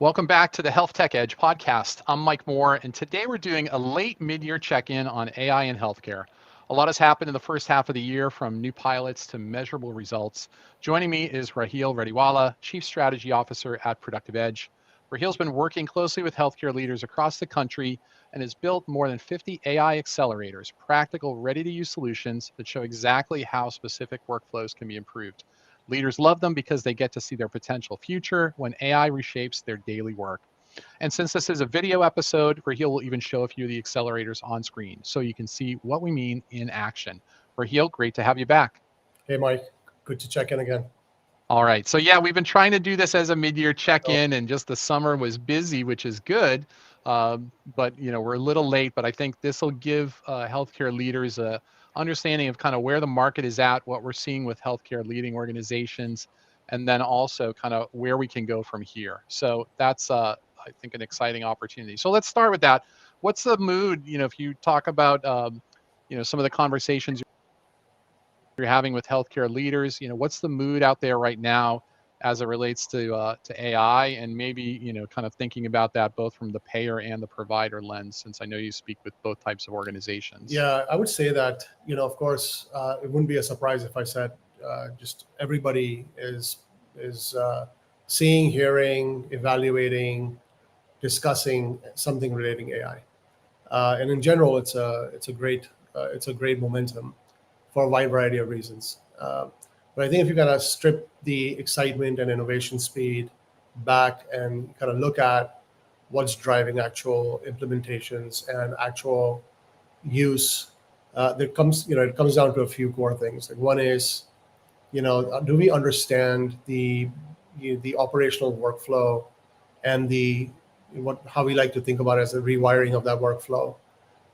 Welcome back to the Health Tech Edge podcast. I'm Mike Moore, and today we're doing a late mid-year check-in on AI in healthcare. A lot has happened in the first half of the year, from new pilots to measurable results. Joining me is Raheel Retiwalla, Chief Strategy Officer at Productive Edge. Raheel's been working closely with healthcare leaders across the country and has built more than 50 AI accelerators, practical, ready-to-use solutions that show exactly how specific workflows can be improved. Leaders love them because they get to see their potential future when AI reshapes their daily work. And since this is a video episode, Raheel will even show a few of the accelerators on screen so you can see what we mean in action. Raheel, great to have you back. Hey, Mike. Good to check in again. All right. So yeah, we've been trying to do this as a mid-year check-in, and just the summer was busy, which is good. But we're a little late, but I think this will give healthcare leaders a understanding of kind of where the market is at, what we're seeing with healthcare leading organizations, and then also kind of where we can go from here. So that's, I think, an exciting opportunity. So let's start with that. What's the mood? If you talk about, some of the conversations you're having with healthcare leaders, what's the mood out there right now as it relates to AI, and maybe kind of thinking about that both from the payer and the provider lens, since I know you speak with both types of organizations. Yeah, I would say that of course, it wouldn't be a surprise if I said just everybody is seeing, hearing, evaluating, discussing something relating AI, and in general, it's a great momentum for a wide variety of reasons. But I think if you kind of strip the excitement and innovation speed back and kind of look at what's driving actual implementations and actual use, it comes down to a few core things. Like one is, do we understand the operational workflow and how we like to think about it as the rewiring of that workflow?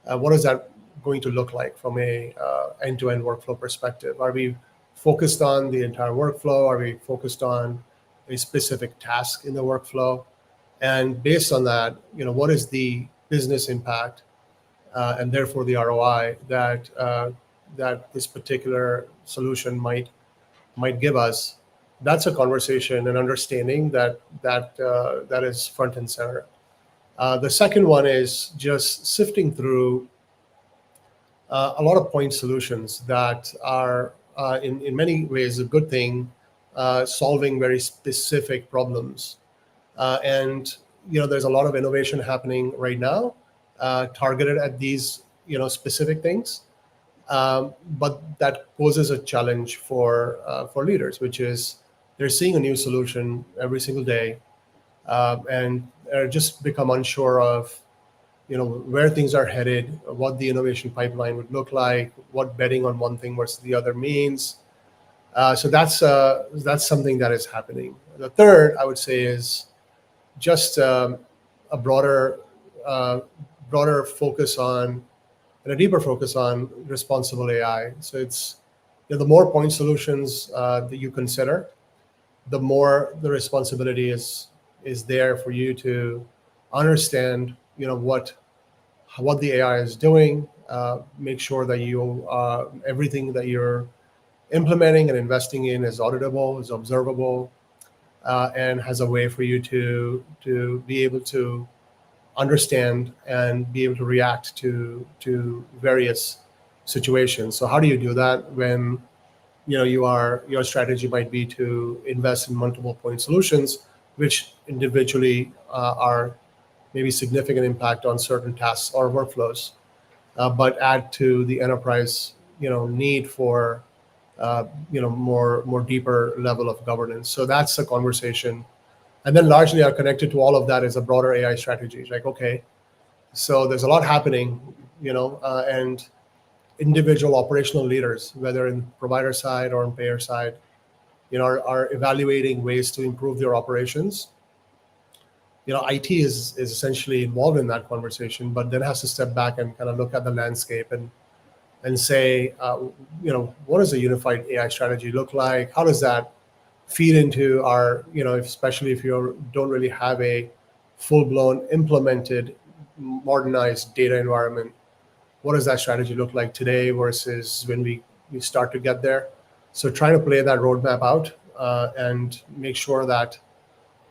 What is that going to look like from a end-to-end workflow perspective? Are we focused on the entire workflow? Are we focused on a specific task in the workflow? And based on that, what is the business impact and therefore the ROI that this particular solution might give us? That's a conversation and understanding that is front and center. The second one is just sifting through a lot of point solutions that are in many ways a good thing, solving very specific problems. And there's a lot of innovation happening right now, targeted at these specific things. But that poses a challenge for leaders, which is they're seeing a new solution every single day, and just become unsure of where things are headed, what the innovation pipeline would look like, what betting on one thing versus the other means. So that's something that is happening. The third, I would say, is just a broader focus on, and a deeper focus on, responsible AI. So it's the more point solutions that you consider, the more the responsibility is there for you to understand what the AI is doing, make sure that everything that you're implementing and investing in is auditable, is observable, and has a way for you to be able to understand and be able to react to various situations. So how do you do that when your strategy might be to invest in multiple point solutions, which individually are maybe significant impact on certain tasks or workflows, but add to the enterprise need for more deeper level of governance. So that's a conversation. And then largely are connected to all of that is a broader AI strategy. Like, okay, so there's a lot happening, and individual operational leaders, whether in provider side or on payer side, are evaluating ways to improve their operations. IT is essentially involved in that conversation, but then has to step back and kind of look at the landscape and say, what does a unified AI strategy look like? How does that feed into our, especially if you don't really have a full-blown implemented, modernized data environment? What does that strategy look like today versus when we start to get there? So trying to play that roadmap out and make sure that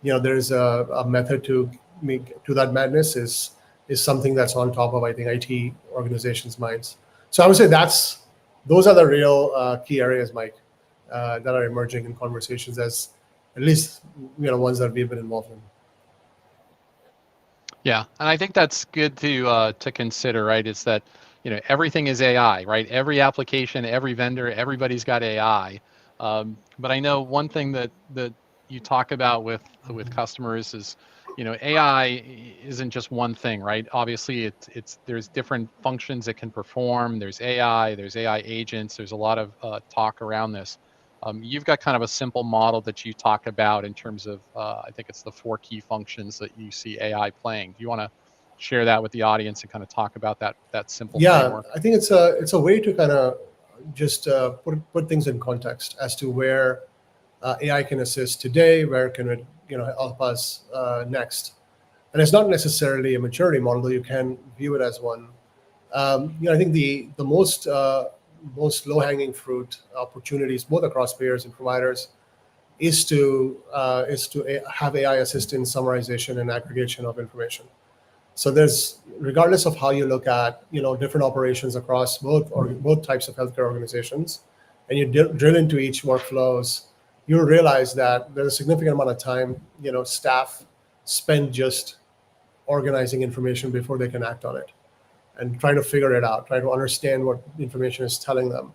there's a method to make to that madness is something that's on top of, I think, IT organizations' minds. So I would say those are the real key areas, Mike, that are emerging in conversations, as at least ones that we've been involved in. Yeah, and I think that's good to consider, right? It's that everything is AI, right? Every application, every vendor, everybody's got AI. But I know one thing that you talk about with customers is, AI isn't just one thing, right? Obviously, it's there's different functions it can perform. There's AI, there's AI agents. There's a lot of talk around this. You've got kind of a simple model that you talk about in terms of, I think it's the 4 key functions that you see AI playing. Do you want to share that with the audience and kind of talk about that simple Yeah, framework? I think it's a way to kind of just put things in context as to where AI can assist today, where can it help us next. And it's not necessarily a maturity model, though you can view it as one. I think the most low hanging fruit opportunities, both across payers and providers, is to have AI assist in summarization and aggregation of information. So there's, regardless of how you look at different operations across both types of healthcare organizations, and you drill into each workflows, you'll realize that there's a significant amount of time staff spend just organizing information before they can act on it, and trying to figure it out, trying to understand what information is telling them.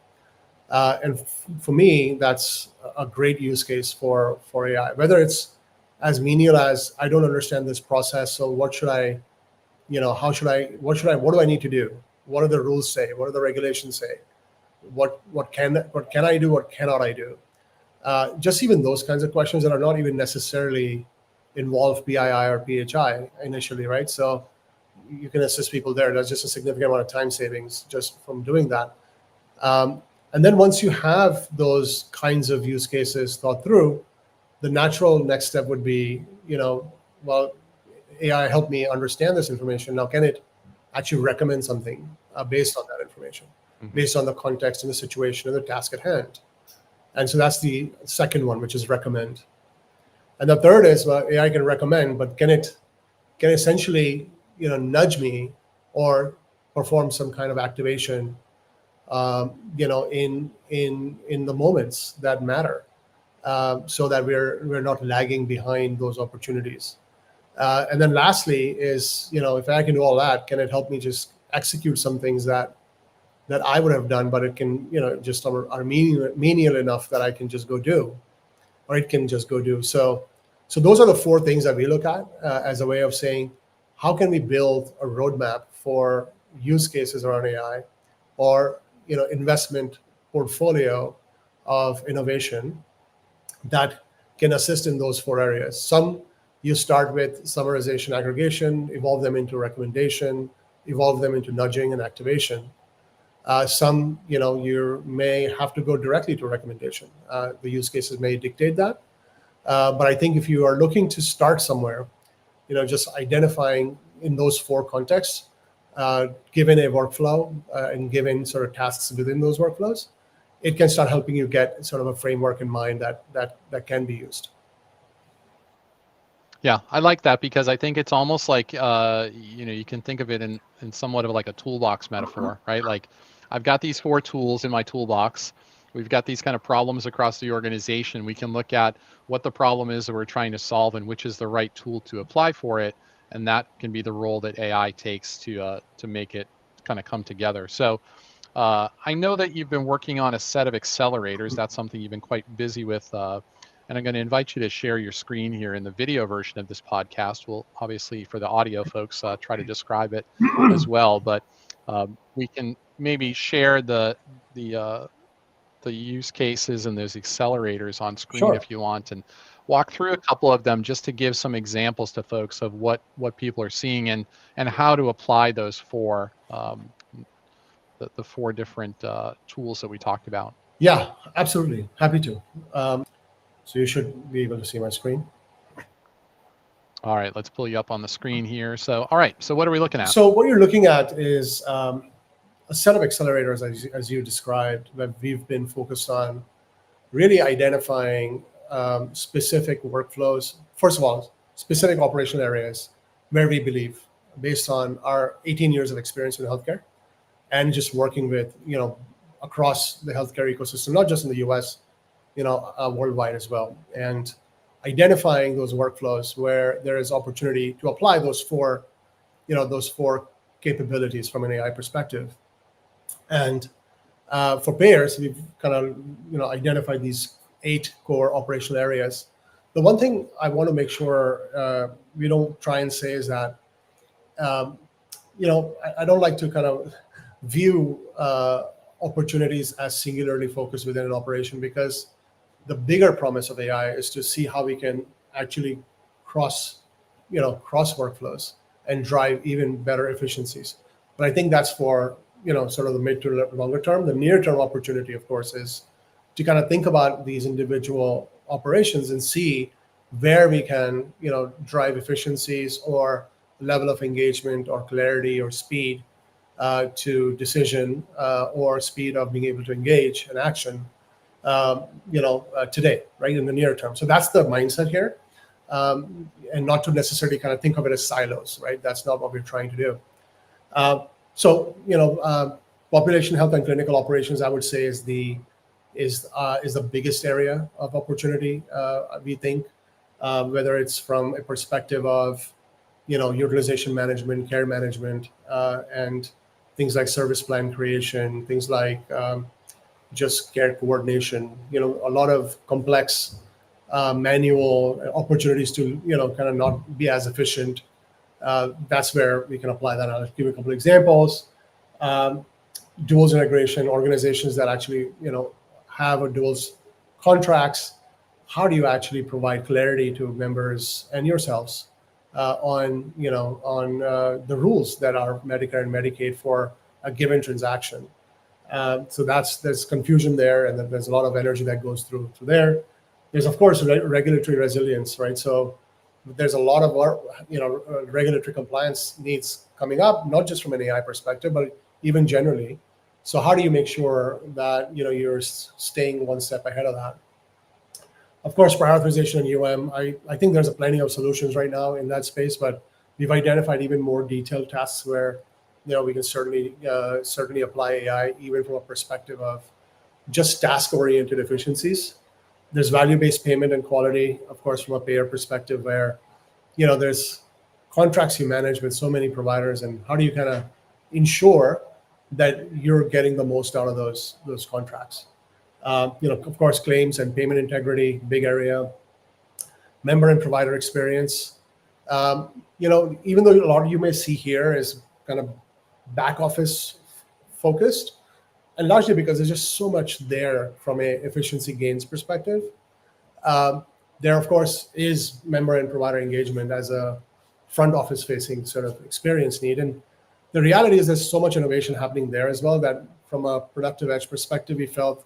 For me, that's a great use case for AI. Whether it's as menial as, I don't understand this process, so what should I, how should I, what do I need to do? What do the rules say? What do the regulations say? What can I do? What cannot I do? Just even those kinds of questions that are not even necessarily involve PII or PHI initially, right? So you can assist people there. There's just a significant amount of time savings just from doing that. And then once you have those kinds of use cases thought through, the natural next step would be, well, AI helped me understand this information. Now, can it actually recommend something based on that information, Mhm. based on the context and the situation and the task at hand? And so that's the second one, which is recommend. And the third is, well, AI can recommend, but can essentially nudge me or perform some kind of activation in the moments that matter, so that we're not lagging behind those opportunities. And then lastly is, if I can do all that, can it help me just execute some things that I would have done, but it can just are menial enough that I can just go do, or it can just go do. So those are the 4 things that we look at as a way of saying, how can we build a roadmap for use cases around AI, or investment portfolio of innovation that can assist in those 4 areas. Some you start with summarization, aggregation, evolve them into recommendation, evolve them into nudging and activation. Some you may have to go directly to recommendation. The use cases may dictate that. But I think if you are looking to start somewhere, just identifying in those 4 contexts, given a workflow and given sort of tasks within those workflows, it can start helping you get sort of a framework in mind that can be used. Yeah, I like that because I think it's almost like you can think of it in somewhat of like a toolbox metaphor, right? Like I've got these 4 tools in my toolbox. We've got these kind of problems across the organization. We can look at what the problem is that we're trying to solve and which is the right tool to apply for it, and that can be the role that AI takes to make it kind of come together. So I know that you've been working on a set of accelerators. That's something you've been quite busy with. And I'm going to invite you to share your screen here in the video version of this podcast. We'll obviously, for the audio folks, try to describe it as well. But we can maybe share the uh, the use cases and those accelerators on screen Sure. if you want, and walk through a couple of them just to give some examples to folks of what people are seeing and how to apply those the 4 different tools that we talked about. Yeah, absolutely. Happy to. So you should be able to see my screen. All right, let's pull you up on the screen here. So, all right, so what are we looking at? So what you're looking at is a set of accelerators, as you described, that we've been focused on really identifying specific workflows. First of all, specific operational areas where we believe, based on our 18 years of experience in healthcare and just working with, across the healthcare ecosystem, not just in the US, worldwide as well, and identifying those workflows where there is opportunity to apply those four capabilities from an AI perspective. And for payers, we've kind of identified these 8 core operational areas. The one thing I want to make sure we don't try and say is that I don't like to kind of view opportunities as singularly focused within an operation, because the bigger promise of AI is to see how we can actually cross workflows and drive even better efficiencies. But I think that's for sort of the mid to longer term. The near term opportunity, of course, is to kind of think about these individual operations and see where we can drive efficiencies or level of engagement or clarity or speed to decision or speed of being able to engage an action today, right, in the near term. So that's the mindset here, and not to necessarily kind of think of it as silos, right? That's not what we're trying to do. Population health and clinical operations, I would say, is the biggest area of opportunity. We think, whether it's from a perspective of utilization management, care management, and things like service plan creation, things like just care coordination, a lot of complex manual opportunities to kind of not be as efficient. That's where we can apply that. I'll give you a couple of examples. Duals integration, organizations that actually have a duals contracts. How do you actually provide clarity to members and yourselves on the rules that are Medicare and Medicaid for a given transaction? So there's confusion there, and then there's a lot of energy that goes through there. There's, of course, regulatory resilience, right? So there's a lot of regulatory compliance needs coming up, not just from an AI perspective, but even generally. So how do you make sure that you're staying one step ahead of that? Of course, prior authorization and I think there's plenty of solutions right now in that space, but we've identified even more detailed tasks where we can certainly apply AI, even from a perspective of just task-oriented efficiencies. There's value-based payment and quality, of course, from a payer perspective, where there's contracts you manage with so many providers, and how do you kind of ensure that you're getting the most out of those contracts? Of course, claims and payment integrity, big area. Member and provider experience. Even though a lot of you may see here is kind of back office focused, and largely because there's just so much there from a efficiency gains perspective. There, of course, is member and provider engagement as a front office facing sort of experience need. And the reality is there's so much innovation happening there as well, that from a productive edge perspective, we felt,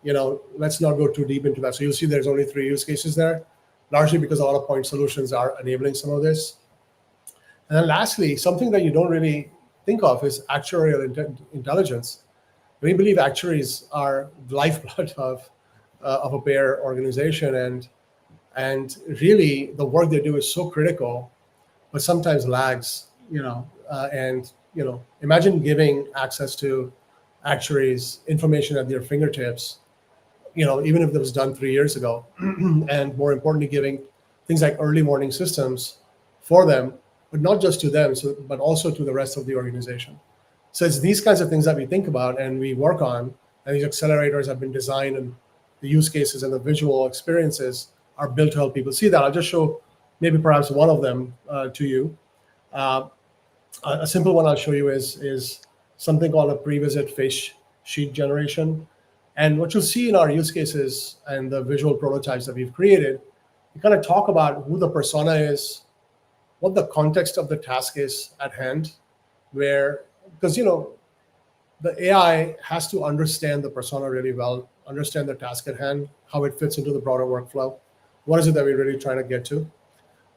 let's not go too deep into that. So you'll see there's only 3 use cases there, largely because a lot of point solutions are enabling some of this. And then lastly, something that you don't really think of is actuarial intelligence. We believe actuaries are the lifeblood of a payer organization, and really the work they do is so critical, but sometimes lags. Imagine giving access to actuaries information at their fingertips, even if it was done 3 years ago, and more importantly, giving things like early warning systems for them, but not just to them, but also to the rest of the organization. So it's these kinds of things that we think about and we work on, and these accelerators have been designed, and the use cases and the visual experiences are built to help people see that. I'll just show maybe perhaps one of them to you. A simple one I'll show you is something called a pre-visit face sheet generation. And what you'll see in our use cases and the visual prototypes that we've created, we kind of talk about who the persona is, what the context of the task is at hand, because the AI has to understand the persona really well, understand the task at hand, how it fits into the broader workflow, what is it that we're really trying to get to,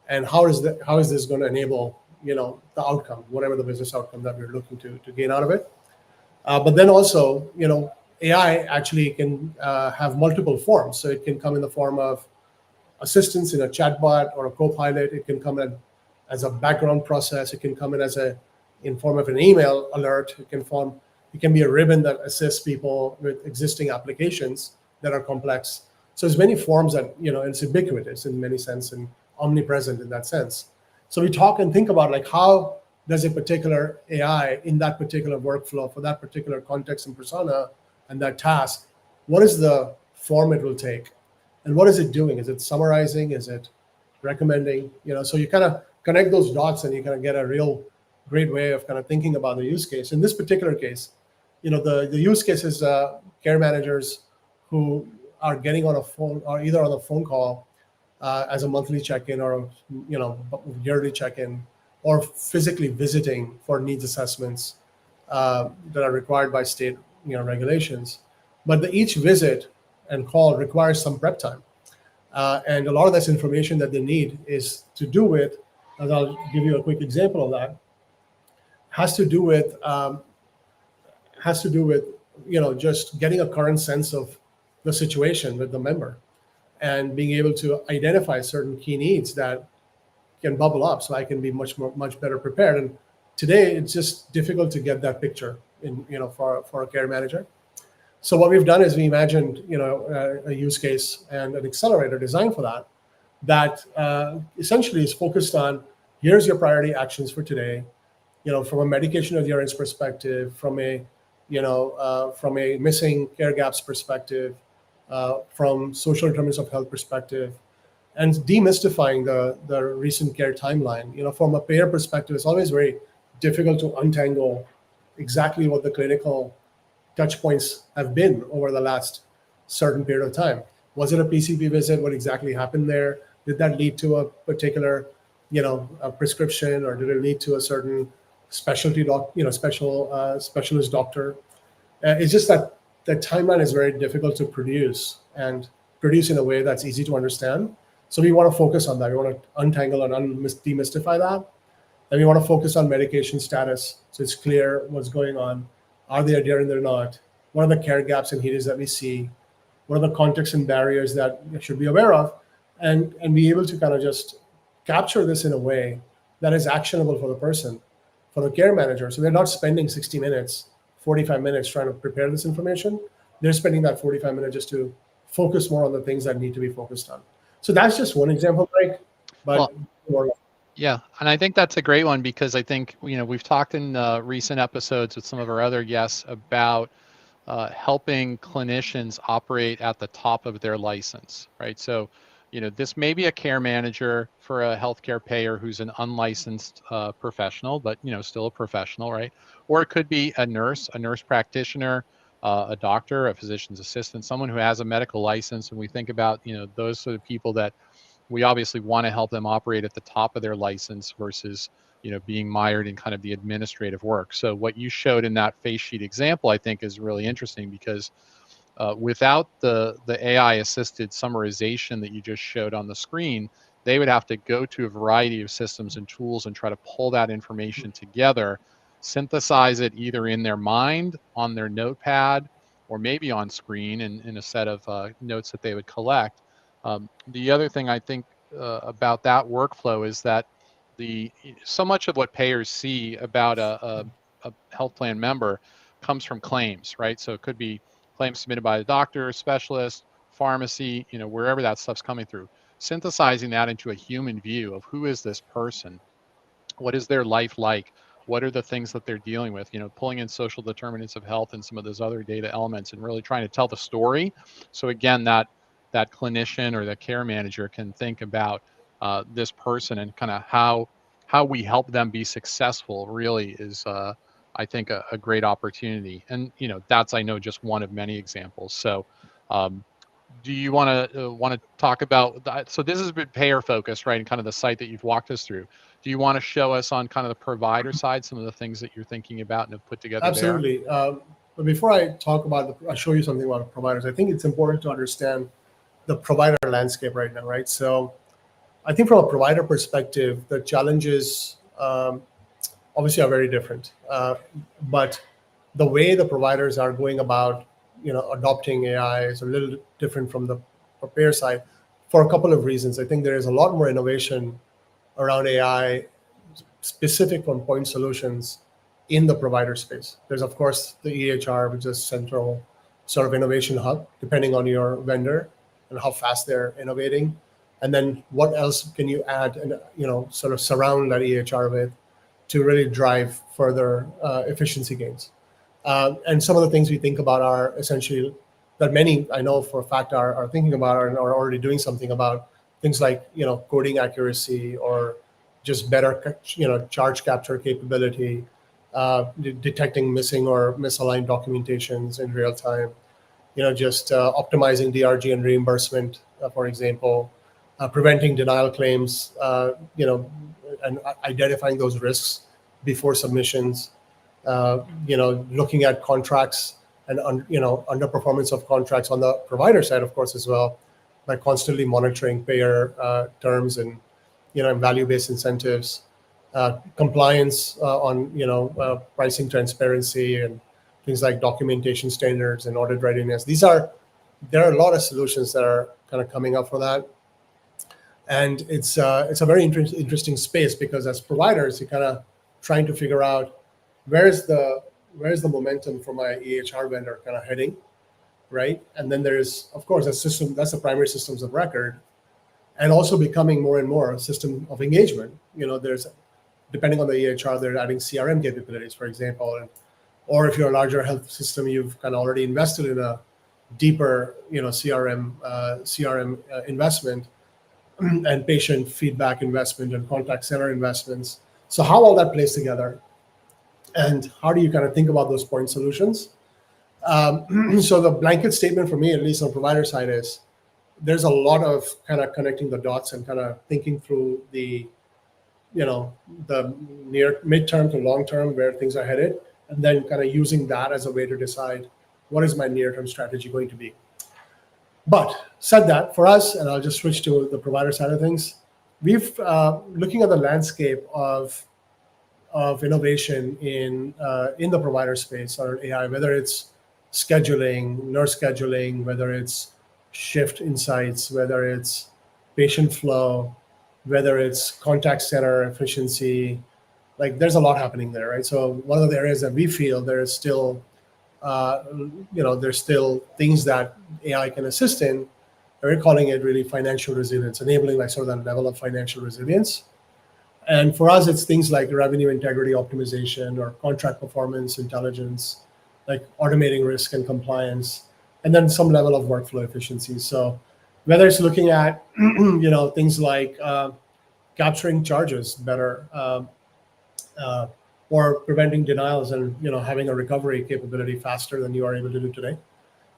and how is this going to enable the outcome, whatever the business outcome that we're looking to gain out of it. But then also, AI actually can have multiple forms. So it can come in the form of assistance in a chatbot or a co-pilot. It can come in as a background process. It can come in form of an email alert. It can be a ribbon that assists people with existing applications that are complex. So there's many forms that, it's ubiquitous in many sense and omnipresent in that sense. So we talk and think about like how does a particular AI in that particular workflow for that particular context and persona and that task, what is the form it will take? And what is it doing? Is it summarizing? Is it recommending? So you kind of connect those dots and you kind of get a real great way of kind of thinking about the use case. In this particular case, the use case is care managers who are getting on a phone or either on a phone call as a monthly check-in or a yearly check-in, or physically visiting for needs assessments that are required by state regulations. But each visit and call requires some prep time. And a lot of this information that they need is to do with, and I'll give you a quick example of that, has to do with just getting a current sense of the situation with the member and being able to identify certain key needs that can bubble up so I can be much better prepared. And today it's just difficult to get that picture for a care manager. So what we've done is we imagined a use case and an accelerator designed for that essentially is focused on, here's your priority actions for today, from a medication adherence perspective, from a missing care gaps perspective, from social determinants of health perspective, and demystifying the recent care timeline. From a payer perspective, it's always very difficult to untangle exactly what the clinical touch points have been over the last certain period of time. Was it a PCP visit? What exactly happened there? Did that lead to a particular, a prescription, or did it lead to a certain specialty specialist doctor? It's just that the timeline is very difficult to produce in a way that's easy to understand. So we want to focus on that. We want to untangle and demystify that. And we want to focus on medication status, so it's clear what's going on. Are they adherent or not? What are the care gaps and heaters that we see? What are the contexts and barriers that you should be aware of? And be able to kind of just capture this in a way that is actionable for the person, for the care manager. So they're not spending 60 minutes, 45 minutes trying to prepare this information. They're spending that 45 minutes just to focus more on the things that need to be focused on. So that's just one example, Mike. But yeah, and I think that's a great one, because I think, we've talked in recent episodes with some of our other guests about helping clinicians operate at the top of their license, right? So, this may be a care manager for a healthcare payer who's an unlicensed professional, but, still a professional, right? Or it could be a nurse practitioner, a doctor, a physician's assistant, someone who has a medical license. And we think about, those sort of people that we obviously want to help them operate at the top of their license versus, being mired in kind of the administrative work. So what you showed in that face sheet example, I think, is really interesting, because without the AI assisted summarization that you just showed on the screen, they would have to go to a variety of systems and tools and try to pull that information together, synthesize it either in their mind, on their notepad, or maybe on screen in a set of notes that they would collect. The other thing I think about that workflow is that so much of what payers see about a health plan member comes from claims, right? So it could be claims submitted by the doctor, specialist, pharmacy, wherever that stuff's coming through. Synthesizing that into a human view of who is this person, what is their life like, what are the things that they're dealing with, pulling in social determinants of health and some of those other data elements, and really trying to tell the story. So again, that clinician or the care manager can think about this person and kind of how we help them be successful really is I think a great opportunity. And that's, I know, just one of many examples. So do you want to talk about that? So this has been payer focused, right? And kind of the site that you've walked us through. Do you want to show us on kind of the provider side some of the things that you're thinking about and have put together? Absolutely. But before I talk about I'll show you something about providers. I think it's important to understand the provider landscape right now, right? So I think from a provider perspective, the challenges obviously are very different. But the way the providers are going about, adopting AI is a little different from the payer side. for a couple of reasons. I think there is a lot more innovation around AI specific on point solutions in the provider space. There's, of course, the EHR, which is central sort of innovation hub, depending on your vendor and how fast they're innovating. And then what else can you add and, sort of surround that EHR with to really drive further efficiency gains? And some of the things we think about are essentially that many I know for a fact are thinking about and are already doing something about things like coding accuracy or just better charge capture capability, detecting missing or misaligned documentations in real time, just optimizing DRG and reimbursement, for example, preventing denial claims, and identifying those risks before submissions, looking at contracts and underperformance of contracts on the provider side, of course, as well, by constantly monitoring payer terms and and value-based incentives, compliance on pricing transparency and things like documentation standards and audit readiness. There are a lot of solutions that are kind of coming up for that, and it's a very interesting space because as providers, you're kind of trying to figure out where's the momentum for my EHR vendor kind of heading, right? And then there's, of course, that's the primary systems of record, and also becoming more and more a system of engagement. There's, depending on the EHR, they're adding CRM capabilities, for example, or if you're a larger health system, you've kind of already invested in a deeper, CRM investment and patient feedback investment and contact center investments. So how all that plays together, and how do you kind of think about those point solutions? So the blanket statement for me, at least on provider side, is there's a lot of kind of connecting the dots and kind of thinking through the near midterm to long term where things are headed, and then kind of using that as a way to decide what is my near term strategy going to be. But said that, for us, and I'll just switch to the provider side of things, we've looking at the landscape of innovation in the provider space or AI, whether it's scheduling, nurse scheduling, whether it's shift insights, whether it's patient flow, whether it's contact center efficiency. Like, there's a lot happening there, right? So one of the areas that we feel there is still, there's still things that AI can assist in, and we're calling it really financial resilience, enabling like sort of that level of financial resilience. And for us, it's things like revenue integrity optimization or contract performance intelligence, like automating risk and compliance, and then some level of workflow efficiency. So whether it's looking at, things like capturing charges better, or preventing denials and, having a recovery capability faster than you are able to do today.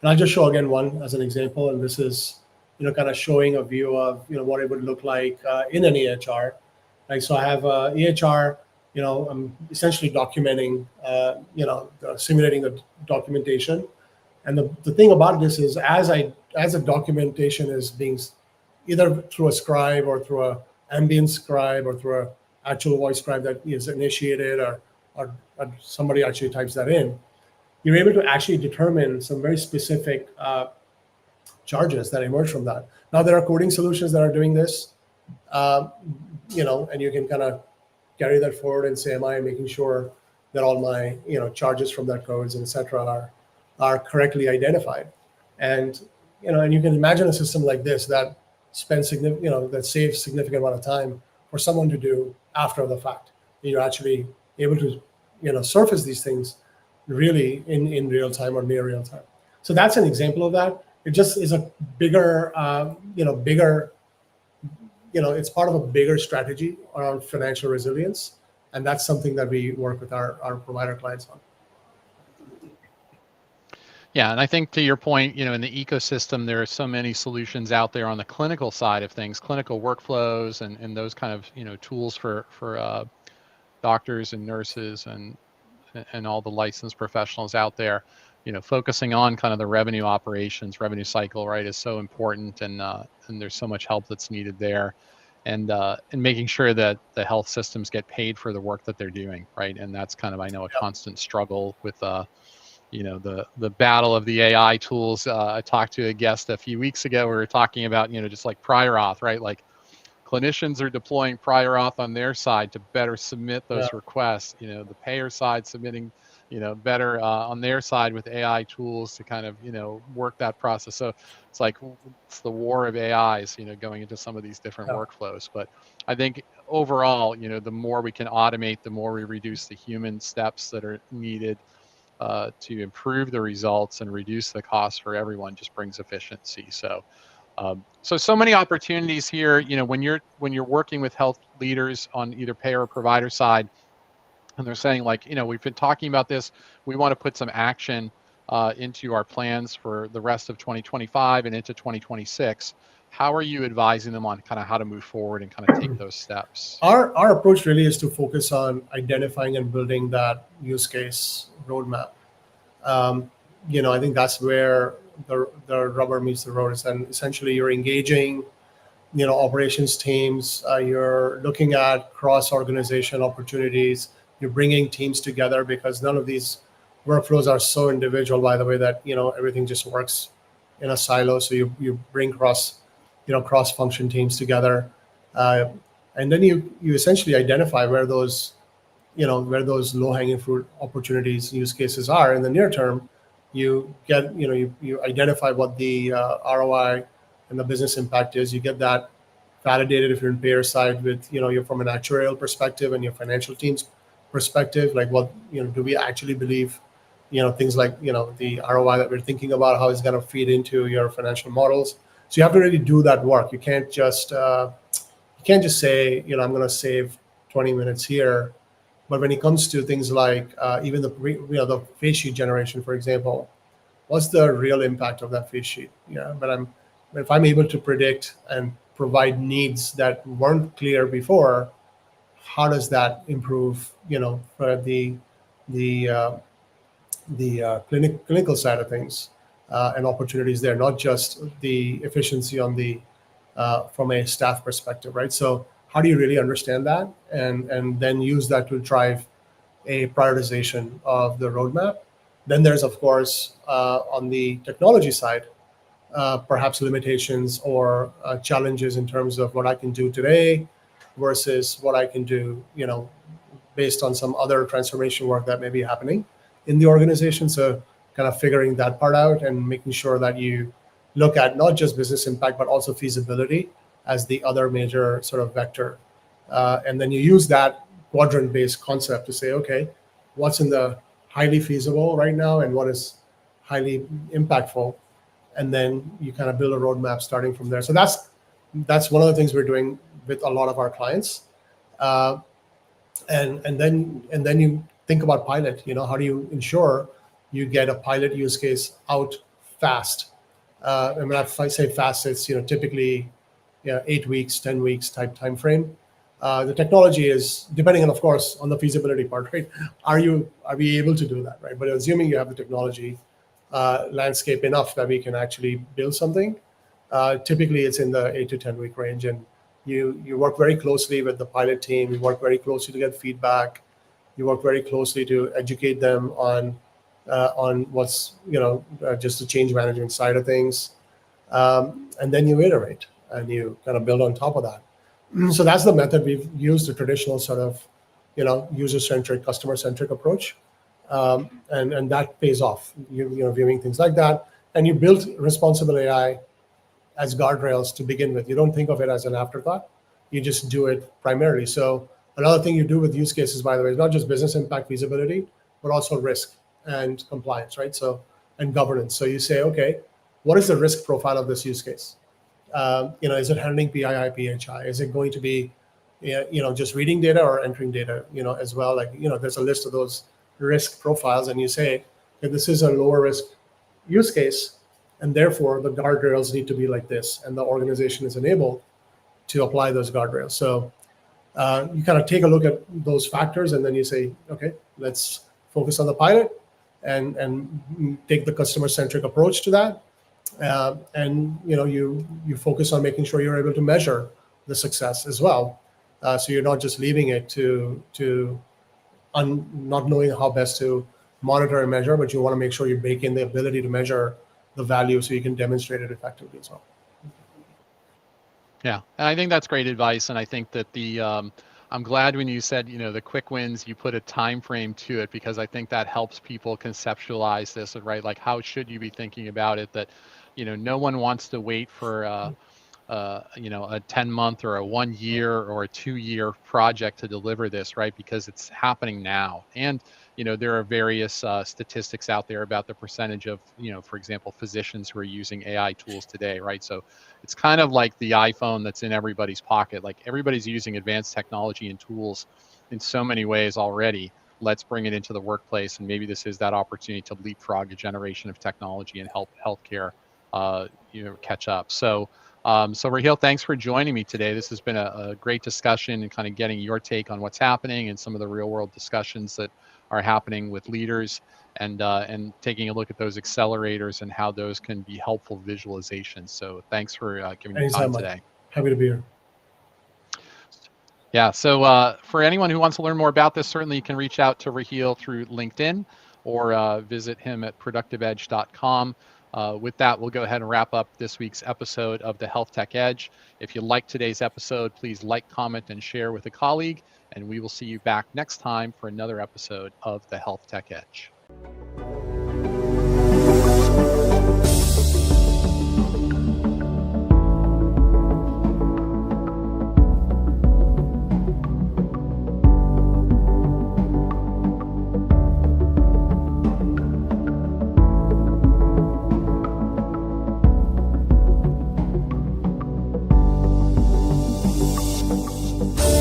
And I'll just show again one as an example. And this is, kind of showing a view of, what it would look like in an EHR. Like, so I have a EHR, I'm essentially documenting, simulating the documentation. And the thing about this is as a documentation is being either through a scribe or through a ambient scribe or through a actual voice scribe that is initiated or somebody actually types that in, you're able to actually determine some very specific charges that emerge from that. Now, there are coding solutions that are doing this, and you can kind of carry that forward and say, am I making sure that all my, charges from that codes and et cetera are correctly identified? And, and you can imagine a system like this that spends that saves significant amount of time for someone to do after the fact. You're actually able to, surface these things really in real time or near real time. So that's an example of that. It just is a bigger, it's part of a bigger strategy around financial resilience. And that's something that we work with our provider clients on. Yeah, and I think to your point, in the ecosystem, there are so many solutions out there on the clinical side of things, clinical workflows and those kind of, tools for doctors and nurses and all the licensed professionals out there, focusing on kind of the revenue operations, revenue cycle, right, is so important, and there's so much help that's needed there, and making sure that the health systems get paid for the work that they're doing, right, and that's kind of, I know, a constant struggle with the battle of the AI tools. I talked to a guest a few weeks ago. We were talking about, just like prior auth, right? Like clinicians are deploying prior auth on their side to better submit Yeah, those requests. The payer side submitting, better on their side with AI tools to kind of, work that process. So it's like it's the war of AIs, going into some of these different yeah, workflows. But I think overall, the more we can automate, the more we reduce the human steps that are needed to improve the results and reduce the cost for everyone. Just brings efficiency. So many opportunities here. When you're working with health leaders on either payer or provider side, and they're saying like, we've been talking about this. We want to put some action into our plans for the rest of 2025 and into 2026. How are you advising them on kind of how to move forward and kind of take those steps? our approach really is to focus on identifying and building that use case roadmap. um, I think that's where the rubber meets the road. And essentially, you're engaging, operations teams. You're looking at cross organization opportunities. You're bringing teams together because none of these workflows are so individual, by the way, that everything just works in a silo. So you bring cross function teams together, uh, and then you essentially identify where those low hanging fruit opportunities, use cases are in the near term. You identify what the ROI and the business impact is. You get that validated if you're in payer side with, you're from an actuarial perspective and your financial team's perspective, like what, do we actually believe, things like, the ROI that we're thinking about, how it's going to feed into your financial models. So you have to really do that work. You can't just say, I'm going to save 20 minutes here. But when it comes to things like even the face sheet generation, for example, what's the real impact of that face sheet? If I'm able to predict and provide needs that weren't clear before, how does that improve? For the clinical side of things, and opportunities there, not just the efficiency on the from a staff perspective, right? So how do you really understand that and then use that to drive a prioritization of the roadmap? Then there's, of course, on the technology side, perhaps limitations or challenges in terms of what I can do today versus what I can do, based on some other transformation work that may be happening in the organization. So kind of figuring that part out and making sure that you look at not just business impact, but also feasibility as the other major sort of vector. And then you use that quadrant-based concept to say, okay, what's in the highly feasible right now and what is highly impactful, and then you kind of build a roadmap starting from there. So that's one of the things we're doing with a lot of our clients. Uh, and then you think about pilot. How do you ensure you get a pilot use case out fast? And when I say fast, it's typically 8 weeks, 10 weeks type time frame. The technology is depending on, of course, on the feasibility part, right? Are we able to do that, right? But assuming you have the technology landscape enough that we can actually build something, typically it's in the 8 to 10 week range, and you work very closely with the pilot team. You work very closely to get feedback. You work very closely to educate them on what's just the change management side of things, and then you iterate and you kind of build on top of that. So that's the method we've used, the traditional sort of user-centric, customer-centric approach, and that pays off. Viewing things like that, and you build responsible AI as guardrails to begin with. You don't think of it as an afterthought. You just do it primarily. So another thing you do with use cases, by the way, is not just business impact feasibility, but also risk and compliance, right? So, and governance. So you say, okay, what is the risk profile of this use case? Is it handling PII, PHI? Is it going to be, just reading data or entering data, as well? Like, there's a list of those risk profiles, and you say, okay, this is a lower risk use case, and therefore the guardrails need to be like this, and the organization is enabled to apply those guardrails. So you kind of take a look at those factors, and then you say, okay, let's focus on the pilot and take the customer-centric approach to that. And you focus on making sure you're able to measure the success as well. So you're not just leaving it to not knowing how best to monitor and measure, but you want to make sure you bake in the ability to measure the value so you can demonstrate it effectively as well. Yeah, and I think that's great advice. And I think that I'm glad when you said, the quick wins, you put a time frame to it, because I think that helps people conceptualize this, right? Like, how should you be thinking about it? That, no one wants to wait for a 10-month or a 1 year or a 2-year project to deliver this, right? Because it's happening now. And, there are various statistics out there about the percentage of, for example, physicians who are using AI tools today, right? So it's kind of like the iPhone that's in everybody's pocket. Like, everybody's using advanced technology and tools in so many ways already. Let's bring it into the workplace. And maybe this is that opportunity to leapfrog a generation of technology and help healthcare, catch up. So Raheel, thanks for joining me today. This has been a great discussion and kind of getting your take on what's happening and some of the real world discussions that are happening with leaders, and taking a look at those accelerators and how those can be helpful visualizations. So thanks for giving your time Anytime, Mike. today. Happy to be here. Yeah, so for anyone who wants to learn more about this, certainly you can reach out to Raheel through LinkedIn, or visit him at productiveedge.com. With that, we'll go ahead and wrap up this week's episode of the Health Tech Edge. If you like today's episode, please like, comment, and share with a colleague, and we will see you back next time for another episode of the Health Tech Edge.